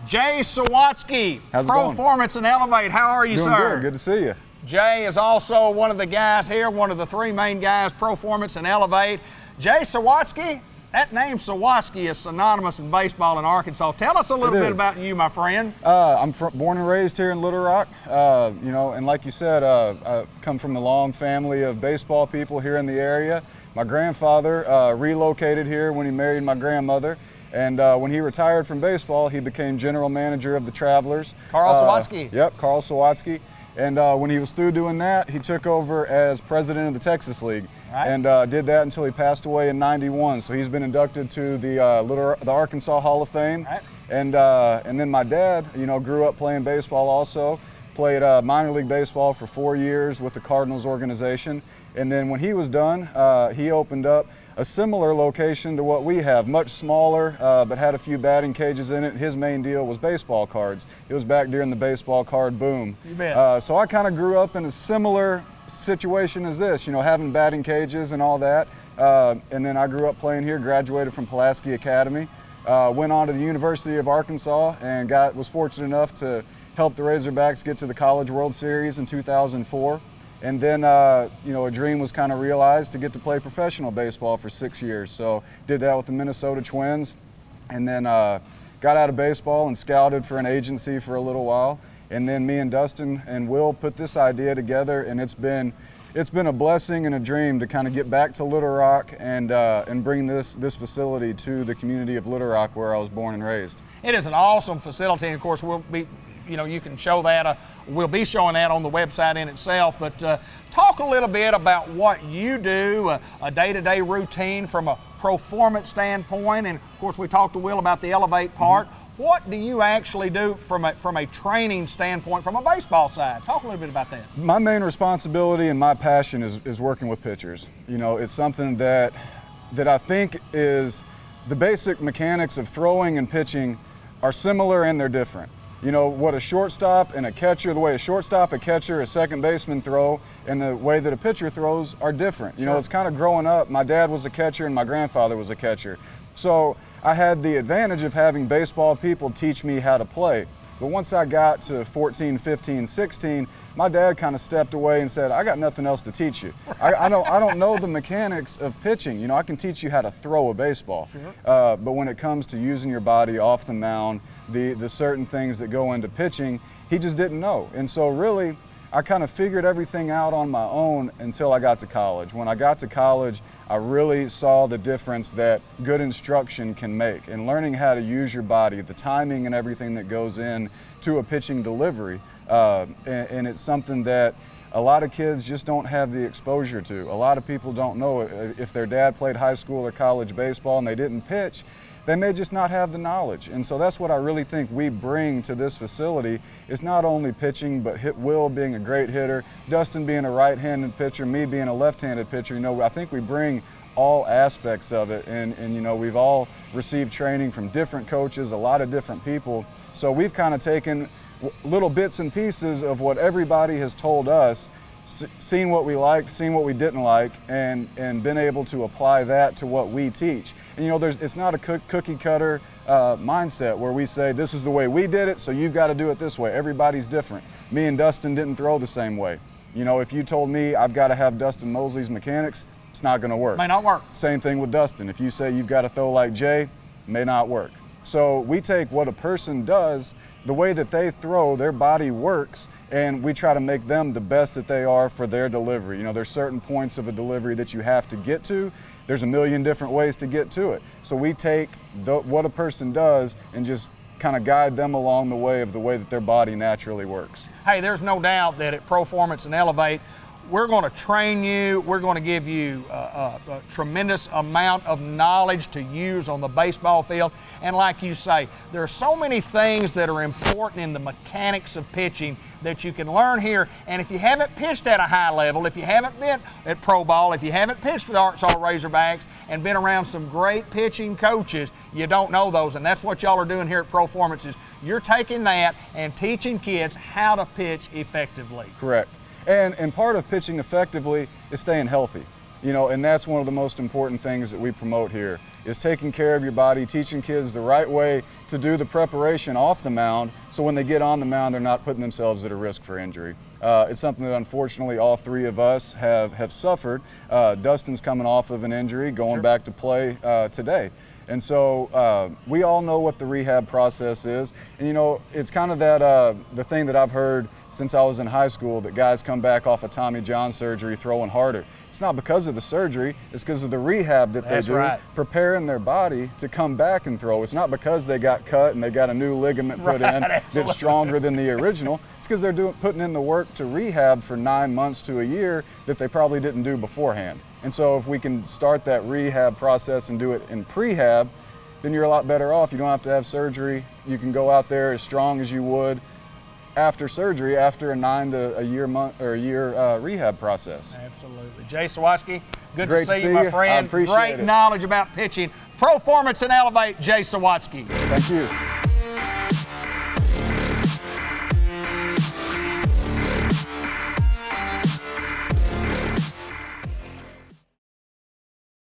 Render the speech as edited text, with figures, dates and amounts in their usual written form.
Jay Sawatski, Proformance and Elevate. How are you, Doing sir? Good. Good to see you. Jay is also one of the guys here, one of the three main guys, Proformance and Elevate. Jay Sawatski, that name Sawatski is synonymous in baseball in Arkansas. Tell us a little bit about you, my friend. I'm born and raised here in Little Rock. You know, and like you said, I come from a long family of baseball people here in the area. My grandfather relocated here when he married my grandmother. And when he retired from baseball, he became general manager of the Travelers. Carl Sawatski. Yep, Carl Sawatski. And when he was through doing that, he took over as president of the Texas League. Right. And did that until he passed away in '91. So he's been inducted to the Arkansas Hall of Fame. Right. And then my dad, you know, grew up playing baseball also. Played minor league baseball for 4 years with the Cardinals organization. And then when he was done, he opened up a similar location to what we have, much smaller, but had a few batting cages in it. His main deal was baseball cards. It was back during the baseball card boom. You bet. So I kind of grew up in a similar situation as this, you know, having batting cages and all that. And then I grew up playing here, graduated from Pulaski Academy, went on to the University of Arkansas and was fortunate enough to help the Razorbacks get to the College World Series in 2004. And then, you know, a dream was kind of realized to get to play professional baseball for 6 years. So did that with the Minnesota Twins, and then got out of baseball and scouted for an agency for a little while. And then me and Dustin and Will put this idea together, and it's been a blessing and a dream to kind of get back to Little Rock and bring this facility to the community of Little Rock where I was born and raised. It is an awesome facility, and of course we'll be, you know, you can show that. We'll be showing that on the website in itself. But talk a little bit about what you do, a day-to-day routine from a Proformance standpoint. And of course, we talked to Will about the Elevate part. Mm-hmm. What do you actually do from a training standpoint, from a baseball side? Talk a little bit about that. My main responsibility and my passion is working with pitchers. You know, it's something that I think is the basic mechanics of throwing and pitching are similar and they're different. You know, what a shortstop and a catcher, the way a shortstop, a catcher, a second baseman throw, and the way that a pitcher throws are different. You know, it's kind of growing up. My dad was a catcher and my grandfather was a catcher. So I had the advantage of having baseball people teach me how to play. But once I got to 14, 15, 16, my dad kind of stepped away and said, I got nothing else to teach you. I don't know the mechanics of pitching. You know, I can teach you how to throw a baseball. Sure. But when it comes to using your body off the mound, the certain things that go into pitching, he just didn't know. And so really, I kind of figured everything out on my own until I got to college. When I got to college, I really saw the difference that good instruction can make, and learning how to use your body, the timing and everything that goes in to a pitching delivery. And it's something that a lot of kids just don't have the exposure to. A lot of people don't know if their dad played high school or college baseball and they didn't pitch, they may just not have the knowledge. And so that's what I really think we bring to this facility. It's not only pitching, but Will being a great hitter, Dustin being a right-handed pitcher, me being a left-handed pitcher. You know, I think we bring all aspects of it. And you know, we've all received training from different coaches, a lot of different people. So we've kind of taken little bits and pieces of what everybody has told us, seen what we liked, seen what we didn't like, and been able to apply that to what we teach. And you know, it's not a cookie cutter mindset where we say this is the way we did it, so you've got to do it this way. Everybody's different. Me and Dustin didn't throw the same way. You know, if you told me I've got to have Dustin Mosley's mechanics, it's not going to work. May not work. Same thing with Dustin. If you say you've got to throw like Jay, may not work. So we take what a person does, the way that they throw, their body works, and we try to make them the best that they are for their delivery. You know, there's certain points of a delivery that you have to get to. There's a million different ways to get to it. So we take what a person does and just kind of guide them along the way that their body naturally works. Hey, there's no doubt that at Proformance and Elevate, we're going to train you. We're going to give you a tremendous amount of knowledge to use on the baseball field. And like you say, there are so many things that are important in the mechanics of pitching that you can learn here. And if you haven't pitched at a high level, if you haven't been at pro ball, if you haven't pitched for the Arkansas Razorbacks and been around some great pitching coaches, you don't know those. And that's what y'all are doing here at Proformance, is you're taking that and teaching kids how to pitch effectively. Correct. And part of pitching effectively is staying healthy. You know, and that's one of the most important things that we promote here, is taking care of your body, teaching kids the right way to do the preparation off the mound, so when they get on the mound, they're not putting themselves at a risk for injury. It's something that unfortunately all three of us have suffered. Dustin's coming off of an injury, going back to play today. And so we all know what the rehab process is. And you know, it's kind of that, the thing that I've heard since I was in high school, that guys come back off a Tommy John surgery throwing harder. It's not because of the surgery, it's because of the rehab that they do, preparing their body to come back and throw. It's not because they got cut and they got a new ligament put in that's stronger than the original. It's because they're putting in the work to rehab for 9 months to a year that they probably didn't do beforehand. And so if we can start that rehab process and do it in prehab, then you're a lot better off. You don't have to have surgery. You can go out there as strong as you would after surgery, after a 9 to a year rehab process. Absolutely. Jay Sawatski, good Great to see you, my friend. I appreciate Great it. knowledge about pitching. Proformance and Elevate, Jay Sawatski. Thank you.